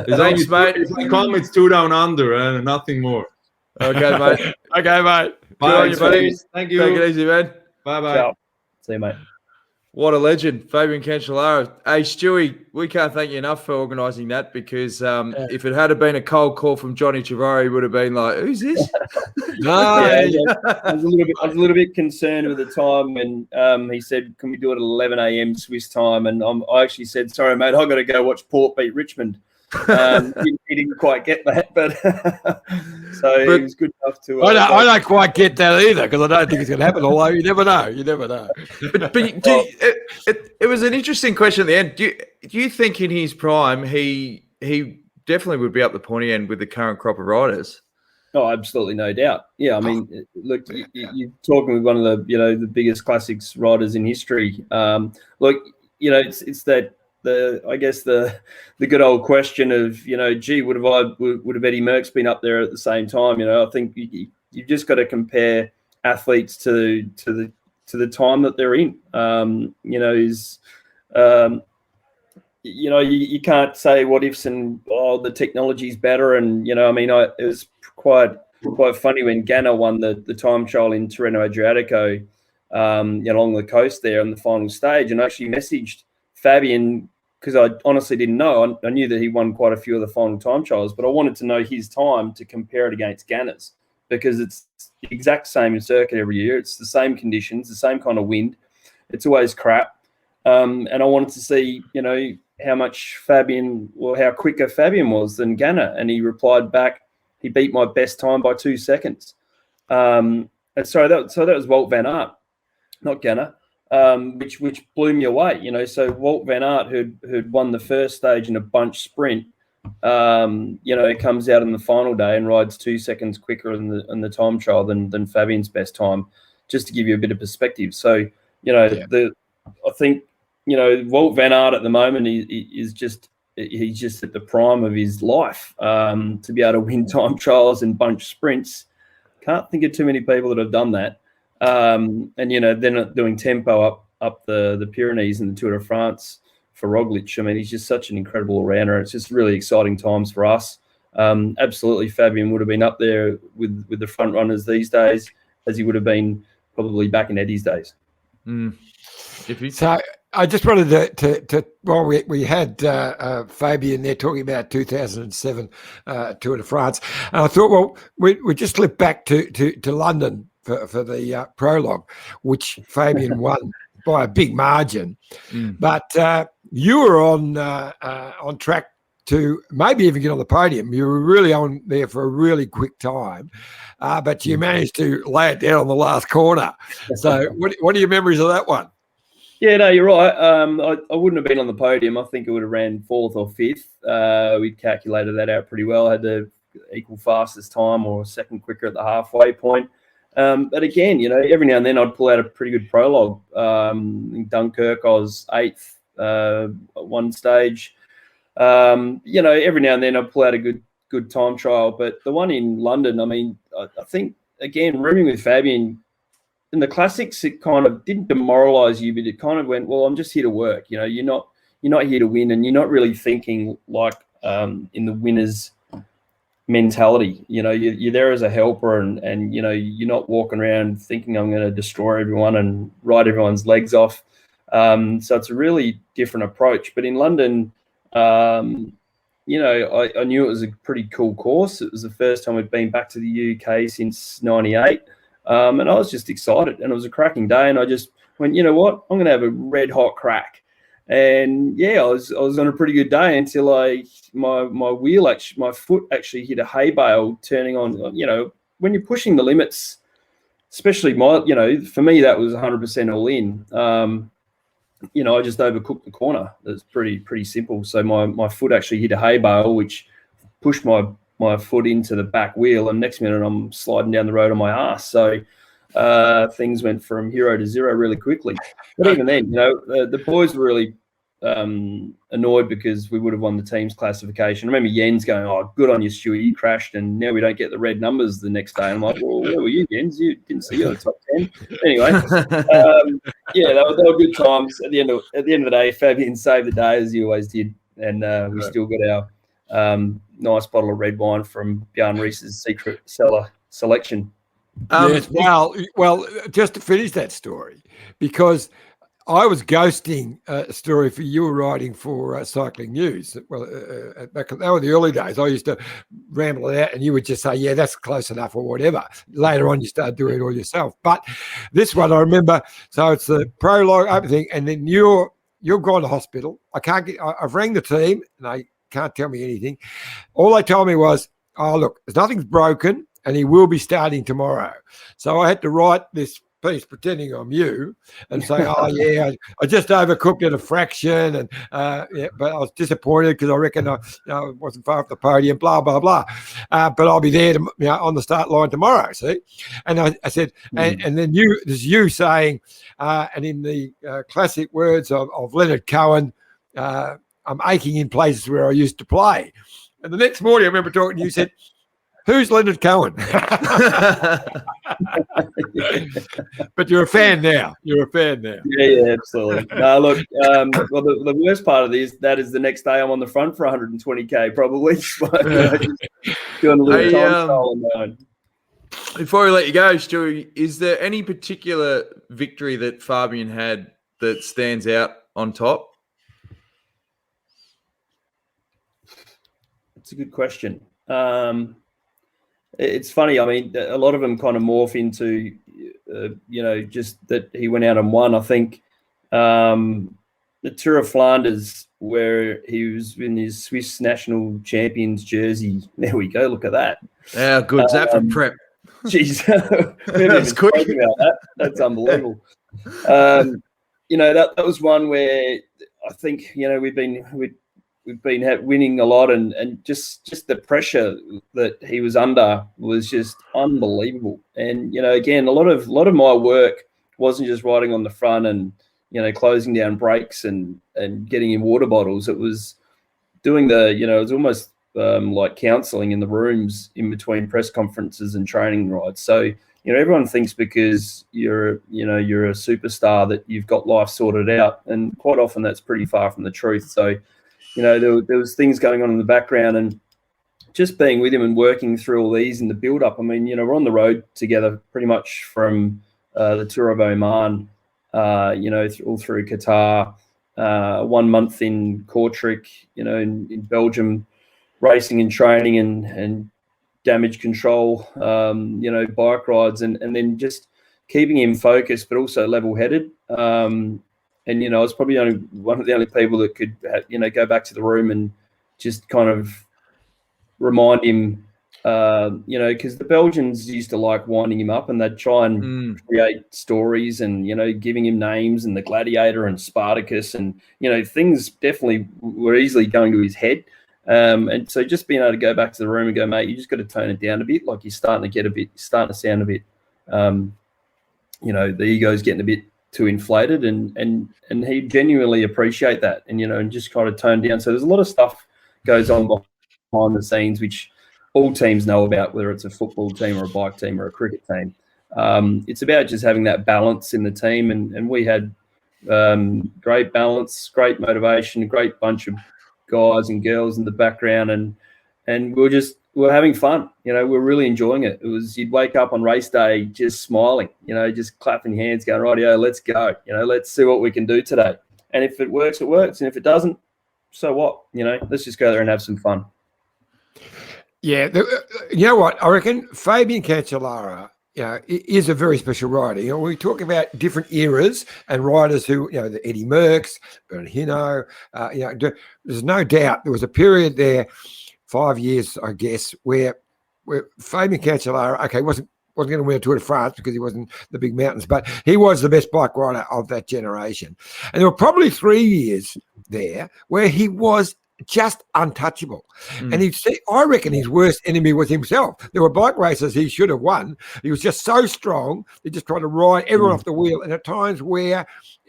[SPEAKER 1] Thanks, mate.
[SPEAKER 3] If I come, it's 2 down under, nothing more.
[SPEAKER 1] Okay, mate.
[SPEAKER 2] Okay, mate.
[SPEAKER 3] Bye,
[SPEAKER 1] Good on you, buddy.
[SPEAKER 3] Thank you.
[SPEAKER 1] Take it easy, man.
[SPEAKER 3] Bye-bye.
[SPEAKER 4] Ciao. See you, mate.
[SPEAKER 1] What a legend, Fabian Cancellara. Hey, Stewie, we can't thank you enough for organising that, because if it had been a cold call from Johnny Chavarri, he would have been like, who's this?
[SPEAKER 4] I was a little bit concerned with the time when he said, can we do it at 11 a.m. Swiss time? And I actually said, sorry, mate, I've got to go watch Port beat Richmond. He didn't quite get that, but it was good enough to.
[SPEAKER 2] I don't quite get that either, because I don't think it's going to happen. Although you never know,
[SPEAKER 1] But it was an interesting question at the end. Do you think in his prime he definitely would be up the pointy end with the current crop of riders?
[SPEAKER 4] Oh, absolutely, no doubt. Yeah, I mean, look, you're talking with one of the biggest classics riders in history. Look, it's that. I guess the good old question of, gee, would have Eddie Merckx been up there at the same time? I think you've just got to compare athletes to the time that they're in. You can't say what ifs and the technology's better, and it was quite funny when Ganna won the time trial in Tirreno Adriatico along the coast there on the final stage, and I actually messaged Fabian, because I honestly didn't know. I knew that he won quite a few of the final time trials, but I wanted to know his time to compare it against Ganna's, because it's the exact same circuit every year. It's the same conditions, the same kind of wind. It's always crap. And I wanted to see, how much how quicker Fabian was than Ganna. And he replied back, he beat my best time by 2 seconds. And sorry, that was Wout van Aert, not Ganna. Which blew me away, So Wout van Aert, who'd won the first stage in a bunch sprint, comes out on the final day and rides 2 seconds quicker in the time trial than Fabian's best time, just to give you a bit of perspective. So, I think, Wout van Aert at the moment he's just at the prime of his life, to be able to win time trials and bunch sprints. Can't think of too many people that have done that. And they're not doing tempo up the Pyrenees and the Tour de France for Roglic. I mean, he's just such an incredible rounder. It's just really exciting times for us. Absolutely, Fabian would have been up there with the front runners these days, as he would have been probably back in Eddie's days.
[SPEAKER 2] So I just wanted to well, we had Fabian there talking about 2007 Tour de France, and I thought, well, we just slip back to London for the prologue, which Fabian won by a big margin. But you were on track to maybe even get on the podium. You were really on there for a really quick time, but you managed to lay it down on the last corner. So what are your memories of that one?
[SPEAKER 4] Yeah, no, you're right. I wouldn't have been on the podium. I think it would have ran 4th or 5th. We calculated that out pretty well. I had the equal fastest time or second quicker at the halfway point. But again, every now and then I'd pull out a pretty good prologue. In Dunkirk, I was 8th at one stage. Every now and then I'd pull out a good time trial. But the one in London, I think, again, rooming with Fabian, in the classics, it kind of didn't demoralize you, but it kind of went, well, I'm just here to work. You're not here to win, and you're not really thinking like in the winner's mentality. You're there as a helper, and you're not walking around thinking I'm going to destroy everyone and ride everyone's legs off. So it's a really different approach. But in London, I knew it was a pretty cool course. It was the first time we'd been back to the UK since '98. And I was just excited, and it was a cracking day. And I just went, you know what? I'm going to have a red hot crack. And yeah, I was on a pretty good day until my foot actually hit a hay bale turning on. You know, when you're pushing the limits, especially for me that was 100% all in. You know, I just overcooked the corner. It's pretty simple. So my foot actually hit a hay bale, which pushed my foot into the back wheel, and next minute I'm sliding down the road on my ass. So things went from hero to zero really quickly. But even then, you know, the boys were really annoyed because we would have won the team's classification. I remember Jens going, "Oh, good on you, Stuart. You crashed, and now we don't get the red numbers the next day." I'm like, "Well, where were you, Jens? You didn't see you in the top 10." Anyway, yeah, they were good times. At the end of the day, Fabian saved the day as he always did, and we still got our nice bottle of red wine from Bjorn Reese's secret cellar selection.
[SPEAKER 2] Yes, well, just to finish that story, because I was ghosting a story for you were writing for Cycling News. Well, back that were the early days. I used to ramble it out, and you would just say, "Yeah, that's close enough," or whatever. Later on, you started doing it all yourself. But this one, I remember. So it's the prologue, everything, and then you're gone to hospital. I've rang the team, and they can't tell me anything. All they told me was, "Oh, look, nothing's broken, and he will be starting tomorrow." So I had to write this piece pretending I'm you and saying, "Oh yeah, I just overcooked at a fraction, and yeah, but I was disappointed because I reckon I wasn't far off the podium, blah blah blah. But I'll be there on the start line tomorrow." See, and I said, and then there's you saying, and in the classic words of Leonard Cohen, "I'm aching in places where I used to play." And the next morning, I remember talking to you, said, "Who's Leonard Cohen?" But you're a fan now.
[SPEAKER 4] Yeah, absolutely. No, look, well, the worst part of that is the next day I'm on the front for 120K probably. So, doing a little time trial on my own.
[SPEAKER 1] Before we let you go, Stu, is there any particular victory that Fabian had that stands out on top?
[SPEAKER 4] It's a good question. It's funny. I mean, a lot of them kind of morph into, just that he went out and won. I think the Tour of Flanders, where he was in his Swiss national champions jersey. There we go. Look at that.
[SPEAKER 1] How good's that for prep?
[SPEAKER 4] Geez,
[SPEAKER 1] That's quick.
[SPEAKER 4] About that. That's unbelievable. That was one where I think we've been winning a lot, and just the pressure that he was under was just unbelievable. And again, a lot of my work wasn't just riding on the front and closing down breaks and getting in water bottles. It was doing it was almost like counselling in the rooms in between press conferences and training rides. So everyone thinks because you're a superstar that you've got life sorted out, and quite often that's pretty far from the truth. So there was things going on in the background, and just being with him and working through all these in the build-up. I mean, we're on the road together pretty much from the Tour of Oman, all through Qatar, 1 month in Kortrijk, in Belgium, racing and training and damage control, bike rides, and then just keeping him focused but also level-headed. And, I was probably one of the only people that could, go back to the room and just kind of remind him, because the Belgians used to like winding him up, and they'd try and create stories and, giving him names, and the Gladiator and Spartacus, and, things definitely were easily going to his head. And so just being able to go back to the room and go, "Mate, you just got to tone it down a bit. Like, you're starting to sound a bit, the ego's getting a bit too inflated," and he genuinely appreciate that, and and just kind of tone down. So there's a lot of stuff goes on behind the scenes which all teams know about, whether it's a football team or a bike team or a cricket team. It's about just having that balance in the team, and we had great balance, great motivation, a great bunch of guys and girls in the background, and we're having fun. We're really enjoying it. It was, you'd wake up on race day just smiling, just clapping hands, going, "Rightio, let's go. Let's see what we can do today. And if it works, it works. And if it doesn't, so what? Let's just go there and have some fun."
[SPEAKER 2] Yeah, you know what? I reckon Fabian Cancellara is a very special rider. We talk about different eras and riders who, the Eddie Merckx, Bernard Hinault. There's no doubt there was a period there, 5 years, I guess, where Fabian Cancellara, wasn't going to win a Tour de France because he wasn't the big mountains, but he was the best bike rider of that generation. And there were probably 3 years there where he was just untouchable. And I reckon his worst enemy was himself. There were bike races he should have won. He was just so strong. He just tried to ride everyone off the wheel. And at times where,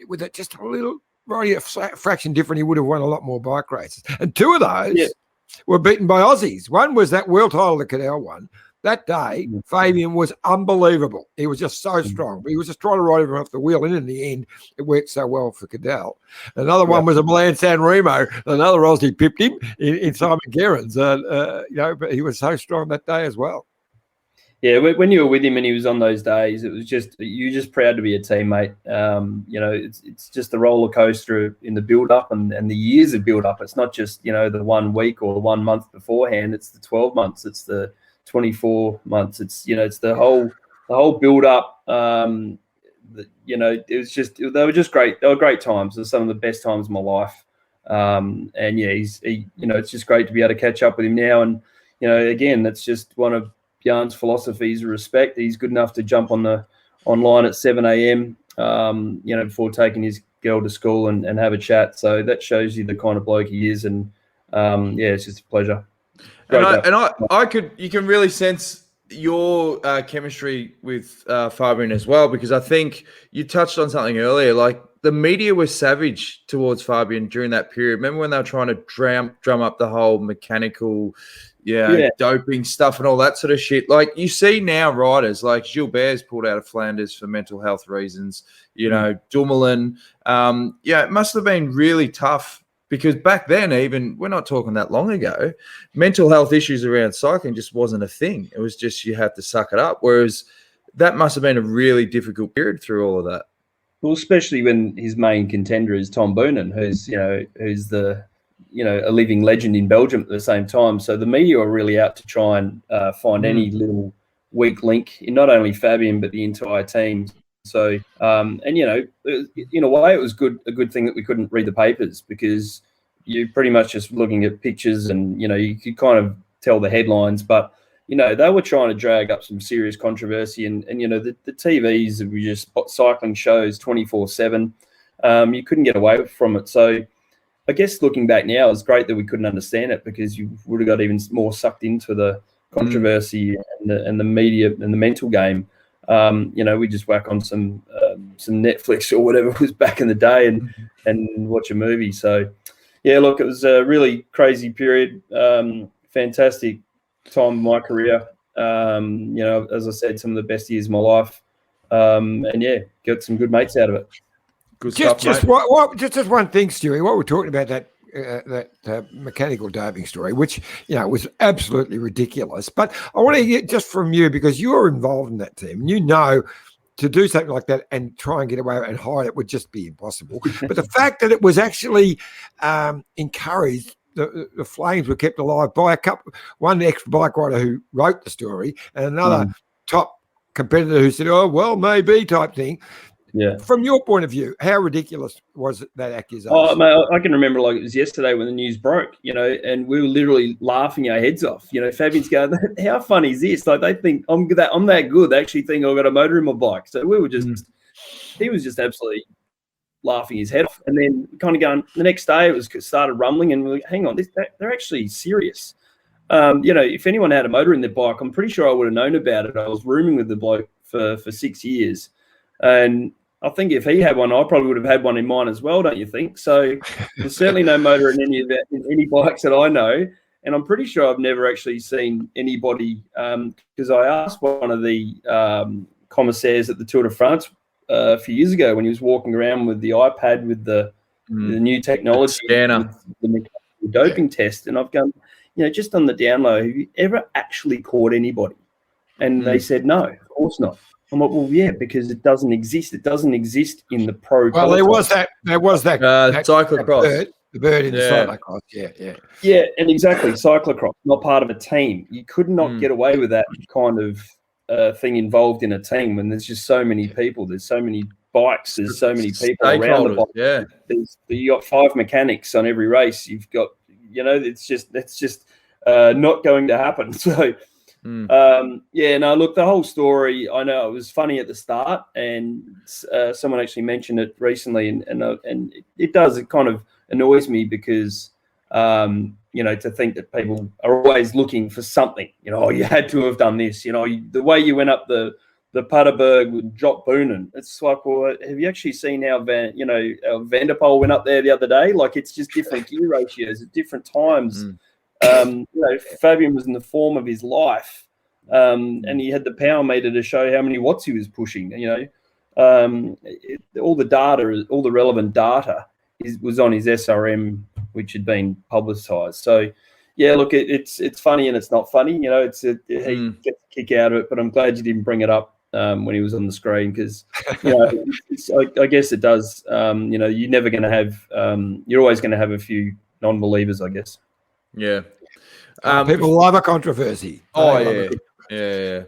[SPEAKER 2] with just a little riding a fraction different, he would have won a lot more bike races. And 2 of those were beaten by Aussies. One was that world title that Cadell won. That day, Fabian was unbelievable. He was just so strong. But he was just trying to ride everyone off the wheel. And in the end, it worked so well for Cadell. Another one was a Milan San Remo. Another Aussie pipped him in Simon Gerrans. But he was so strong that day as well.
[SPEAKER 4] Yeah, when you were with him and he was on those days, it was you're just proud to be a teammate. It's just the roller coaster in the build-up and the years of build-up. It's not just, the 1 week or the 1 month beforehand. It's the 12 months. It's the 24 months. It's it's the whole build up. It was they were just great. They were great times. They're some of the best times of my life. It's just great to be able to catch up with him now. And again, that's just one of Bjarne's philosophies of respect. He's good enough to jump online at 7 a.m. Before taking his girl to school and have a chat. So that shows you the kind of bloke he is. And it's just a pleasure.
[SPEAKER 1] You can really sense your chemistry with Fabian as well, because I think you touched on something earlier. Like, the media was savage towards Fabian during that period. Remember when they were trying to drum up the whole mechanical, doping stuff and all that sort of shit? Like, you see now riders like Gilbert's pulled out of Flanders for mental health reasons. Dumoulin. It must have been really tough. Because back then, even, we're not talking that long ago, mental health issues around cycling just wasn't a thing. It was just you had to suck it up. Whereas that must have been a really difficult period through all of that.
[SPEAKER 4] Well, especially when his main contender is Tom Boonen, who's the a living legend in Belgium at the same time. So the media are really out to try and find any little weak link in not only Fabian but the entire team. So, in a way, it was a good thing that we couldn't read the papers, because you're pretty much just looking at pictures and, you could kind of tell the headlines. But, they were trying to drag up some serious controversy. And the TVs were just cycling shows 24/7. You couldn't get away from it. So I guess looking back now, it's great that we couldn't understand it, because you would have got even more sucked into the controversy and the media and the mental game. We just whack on some Netflix or whatever was back in the day and watch a movie. So, it was a really crazy period. Fantastic time in my career. As I said, some of the best years of my life. Got some good mates out of it.
[SPEAKER 1] Good stuff,
[SPEAKER 2] just one thing, Stewie. What we're talking about, that mechanical doping story, which was absolutely ridiculous. But I want to get just from you, because you were involved in that team. To do something like that and try and get away and hide it would just be impossible. But the fact that it was actually encouraged, the flames were kept alive by one ex-bike rider who wrote the story, and another top competitor who said, "Oh, well, maybe," type thing.
[SPEAKER 4] Yeah.
[SPEAKER 2] From your point of view, how ridiculous was that accusation?
[SPEAKER 4] Oh, mate, I can remember like it was yesterday when the news broke, and we were literally laughing our heads off. Fabian's going, "How funny is this? Like, they think I'm that good. They actually think I've got a motor in my bike." So we were he was just absolutely laughing his head off. And then kind of going, the next day it started rumbling, and we're like, hang on, they're actually serious. If anyone had a motor in their bike, I'm pretty sure I would have known about it. I was rooming with the bloke for 6 years. And I think if he had one, I probably would have had one in mine as well, don't you think? So there's certainly no motor in any bikes that I know. And I'm pretty sure I've never actually seen anybody, because I asked one of the commissaires at the Tour de France a few years ago when he was walking around with the iPad with the new technology,
[SPEAKER 1] scanner,
[SPEAKER 4] the doping test. And I've gone, just on the down low, have you ever actually caught anybody? And they said, no, of course not. I'm like, well, yeah, because it doesn't exist. It doesn't exist in the pro.
[SPEAKER 2] Well, there was that
[SPEAKER 1] cyclocross.
[SPEAKER 2] The bird in the cyclocross. Yeah.
[SPEAKER 4] Yeah, and exactly, cyclocross, not part of a team. You could not get away with that kind of thing involved in a team when there's just so many people, there's so many bikes, there's so many people around the bike.
[SPEAKER 1] Yeah,
[SPEAKER 4] you got 5 mechanics on every race. You've got, it's just not going to happen. So look, the whole story, I know it was funny at the start, and someone actually mentioned it recently, and it kind of annoys me because to think that people are always looking for something. You had to have done this. The way you went up the Paterberg with Jock Boonen, it's like, well, have you actually seen how Van der Poel went up there the other day? Like, it's just different gear ratios at different times. Fabian was in the form of his life, and he had the power meter to show how many watts he was pushing. All the data, all the relevant data was on his SRM, which had been publicised. So, yeah, look, it's funny and it's not funny. He gets a kick out of it, but I'm glad you didn't bring it up when he was on the screen, because I guess it does. You're never going to have. You're always going to have a few non-believers, I guess.
[SPEAKER 1] Yeah.
[SPEAKER 2] People love a controversy.
[SPEAKER 1] Yeah.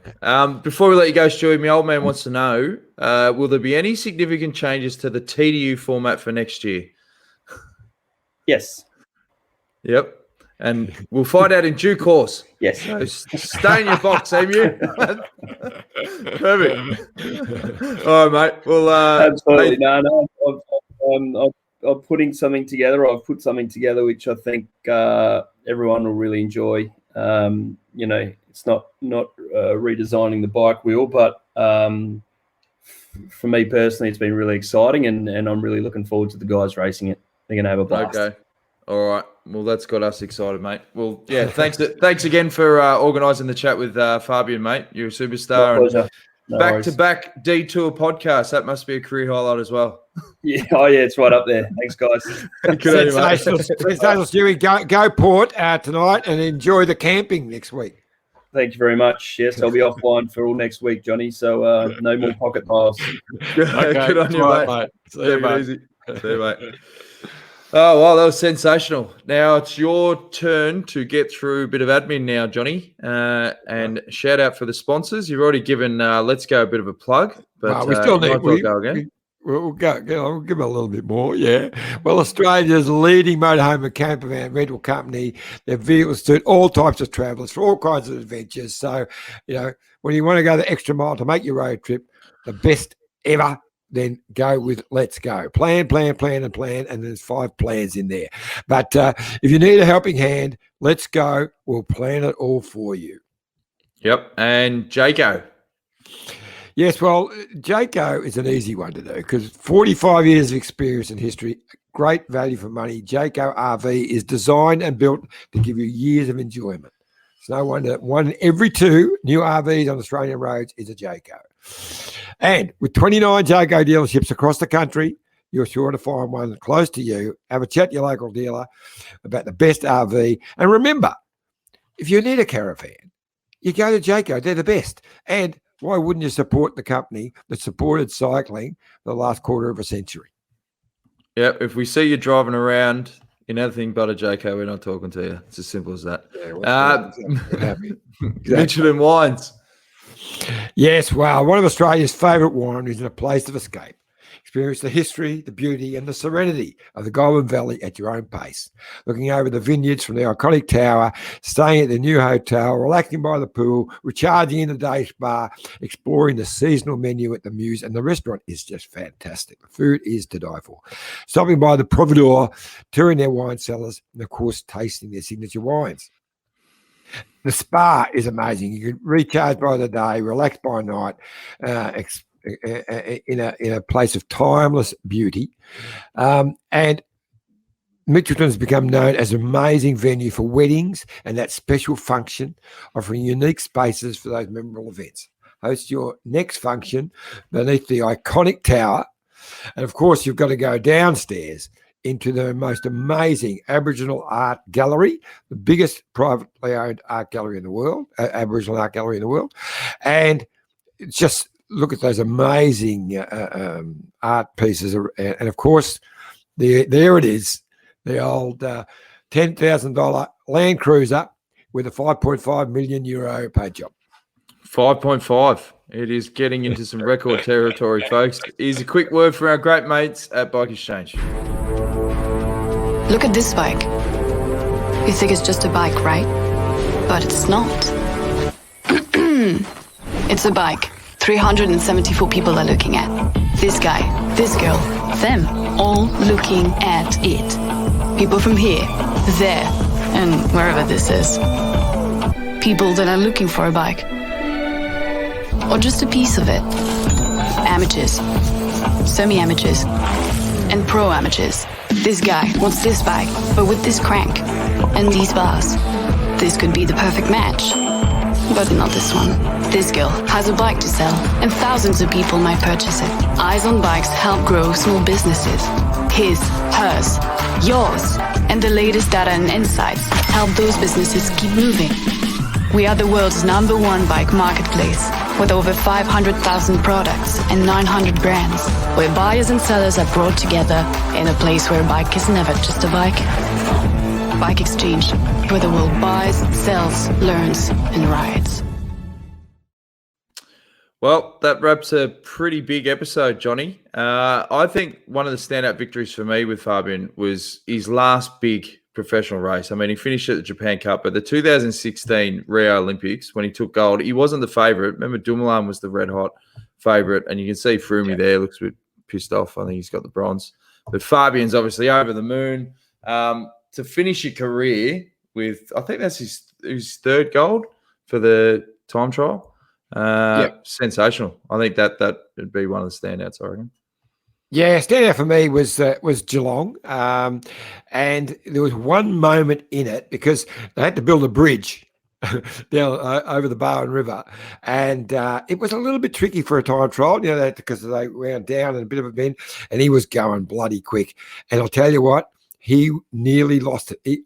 [SPEAKER 1] Before we let you go, Stewie, my old man wants to know: will there be any significant changes to the TDU format for next year?
[SPEAKER 4] Yes.
[SPEAKER 1] Yep. And we'll find out in due course.
[SPEAKER 4] Yes.
[SPEAKER 1] So stay in your box, Emu. Perfect. All right, mate. Well,
[SPEAKER 4] absolutely. No. I'm putting something together. I've put something together which I think everyone will really enjoy. It's not redesigning the bike wheel, but for me personally, it's been really exciting, and I'm really looking forward to the guys racing it. They're going to have a blast.
[SPEAKER 1] Okay. All right. Well, that's got us excited, mate. Well, yeah, thanks again for organising the chat with Fabian, mate. You're a superstar.
[SPEAKER 4] My pleasure. No
[SPEAKER 1] back-to-back Detour podcast. That must be a career highlight as well.
[SPEAKER 4] Yeah. Oh, yeah. It's right up there. Thanks, guys.
[SPEAKER 2] Sensational, Stewie. Go Port tonight and enjoy the camping next week.
[SPEAKER 4] Thank you very much. Yes, I'll be offline for all next week, Johnny. So no more pocket piles.
[SPEAKER 1] Okay, good on you, mate.
[SPEAKER 2] See you, mate.
[SPEAKER 1] Easy. See you, mate. Oh, wow, that was sensational. Now it's your turn to get through a bit of admin now, Johnny. And shout out for the sponsors. You've already given Let's Go a bit of a plug, but
[SPEAKER 2] we still need
[SPEAKER 1] to go again.
[SPEAKER 2] We'll give them a little bit more, yeah. Well, Australia's leading motorhome and camper van rental company. Their vehicles suit all types of travellers for all kinds of adventures. So, when you want to go the extra mile to make your road trip the best ever, then go with Let's Go. Plan, and there's 5 plans in there. But if you need a helping hand, Let's Go. We'll plan it all for you.
[SPEAKER 1] Yep. And Jaco.
[SPEAKER 2] Yes, well, Jaco is an easy one to do because 45 years of experience and history, great value for money. Jaco RV is designed and built to give you years of enjoyment. It's no wonder one in every 2 new RVs on Australian roads is a Jaco. And with 29 Jaco dealerships across the country, you're sure to find one close to you. Have a chat to your local dealer about the best RV. And remember, if you need a caravan, you go to Jaco. They're the best. And why wouldn't you support the company that supported cycling for the last quarter of a century?
[SPEAKER 1] Yeah, if we see you driving around in anything but a Jaco, we're not talking to you. It's as simple as that. Michelin Wines.
[SPEAKER 2] Yes, well, one of Australia's favourite wineries and a place of escape. Experience the history, the beauty and the serenity of the Goulburn Valley at your own pace. Looking over the vineyards from the iconic tower, staying at the new hotel, relaxing by the pool, recharging in the day spa, exploring the seasonal menu at the Muse, and the restaurant is just fantastic. The food is to die for. Stopping by the Providore, touring their wine cellars, and of course tasting their signature wines. The spa is amazing. You can recharge by the day, relax by night, in a place of timeless beauty. And Mitchelton has become known as an amazing venue for weddings and that special function, offering unique spaces for those memorable events. Host your next function beneath the iconic tower. And of course, you've got to go downstairs into the most amazing Aboriginal art gallery, the biggest privately owned art gallery in the world, Aboriginal art gallery in the world. And just look at those amazing art pieces. And of course, there it is, the old $10,000 Land Cruiser with a €5.5 million paint job.
[SPEAKER 1] 5.5. It is getting into some record territory, folks. Here's a quick word from our great mates at Bike Exchange.
[SPEAKER 5] Look at this bike. You think it's just a bike, right? But it's not. It's a bike 374 people are looking at. This guy, this girl, them, all looking at it. People from here, there, and wherever this is. People that are looking for a bike. Or just a piece of it. Amateurs, semi-amateurs, and pro-amateurs. This guy wants this bike, but with this crank and these bars. This could be the perfect match. But not this one. This girl has a bike to sell, and thousands of people might purchase it. Eyes on Bikes help grow small businesses. His, hers, yours, and the latest data and insights help those businesses keep moving. We are the world's #1 bike marketplace, with over 500,000 products and 900 brands, where buyers and sellers are brought together in a place where a bike is never just a bike. Bike Exchange, where the world buys, sells, learns, and rides.
[SPEAKER 1] Well, that wraps a pretty big episode, Johnny. I think one of the standout victories for me with Fabian was his last big professional race. I mean, he finished at the Japan Cup, but the 2016 Rio Olympics, when he took gold, he wasn't the favourite. Remember, Dumoulin was the red-hot favourite, and you can see Froome there looks a bit pissed off. I think he's got the bronze. But Fabian's obviously over the moon. To finish your career with, I think that's his third gold for the time trial. Sensational. I think that would be one of the standouts, I reckon.
[SPEAKER 2] Yeah, standout for me was Geelong, and there was one moment in it because they had to build a bridge down over the Barwon River, and it was a little bit tricky for a time trial, because they wound down in a bit of a bend, and he was going bloody quick. And I'll tell you what, he nearly lost it.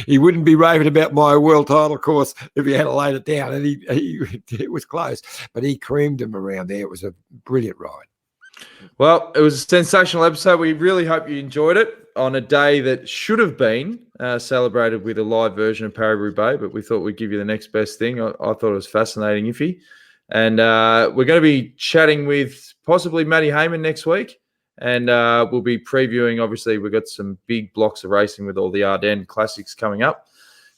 [SPEAKER 2] He wouldn't be raving about my world title course if he had laid it down, and it was close, but he creamed him around there. It was a brilliant ride.
[SPEAKER 1] Well, it was a sensational episode. We really hope you enjoyed it on a day that should have been celebrated with a live version of Paris-Roubaix, but we thought we'd give you the next best thing. I thought it was fascinating, Iffy. And we're going to be chatting with possibly Matty Heyman next week, and we'll be previewing, obviously, we've got some big blocks of racing with all the Ardennes Classics coming up.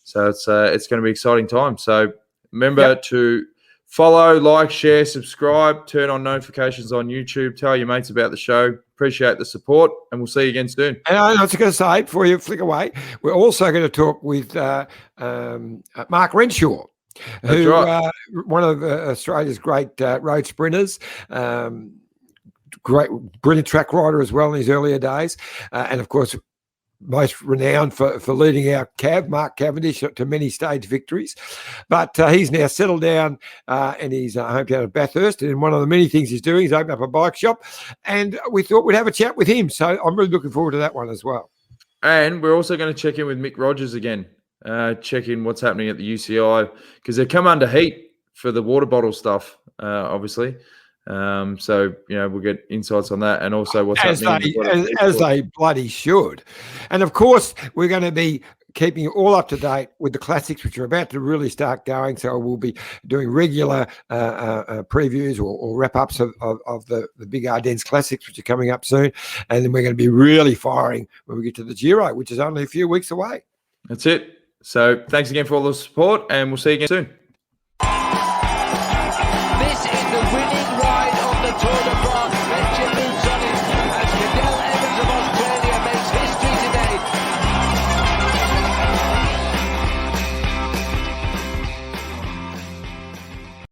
[SPEAKER 1] So it's going to be exciting time. So remember to follow, like, share, subscribe, turn on notifications on YouTube, tell your mates about the show. Appreciate the support, and we'll see you again soon.
[SPEAKER 2] And I was going to say, before you flick away, we're also going to talk with Mark Renshaw, who one of Australia's great road sprinters, great, brilliant track rider as well in his earlier days, and of course, most renowned for leading our Mark Cavendish, to many stage victories. But he's now settled down in his hometown of Bathurst, and one of the many things he's doing is open up a bike shop, and we thought we'd have a chat with him. So I'm really looking forward to that one as well.
[SPEAKER 1] And we're also going to check in with Mick Rogers again, check in what's happening at the UCI, because they've come under heat for the water bottle stuff, obviously. So, we'll get insights on that, and also what's happening.
[SPEAKER 2] As they bloody should. And of course, we're going to be keeping you all up to date with the classics, which are about to really start going. So we'll be doing regular previews or wrap-ups of the big Ardennes Classics, which are coming up soon. And then we're going to be really firing when we get to the Giro, which is only a few weeks away.
[SPEAKER 1] That's it. So thanks again for all the support, and we'll see you again soon.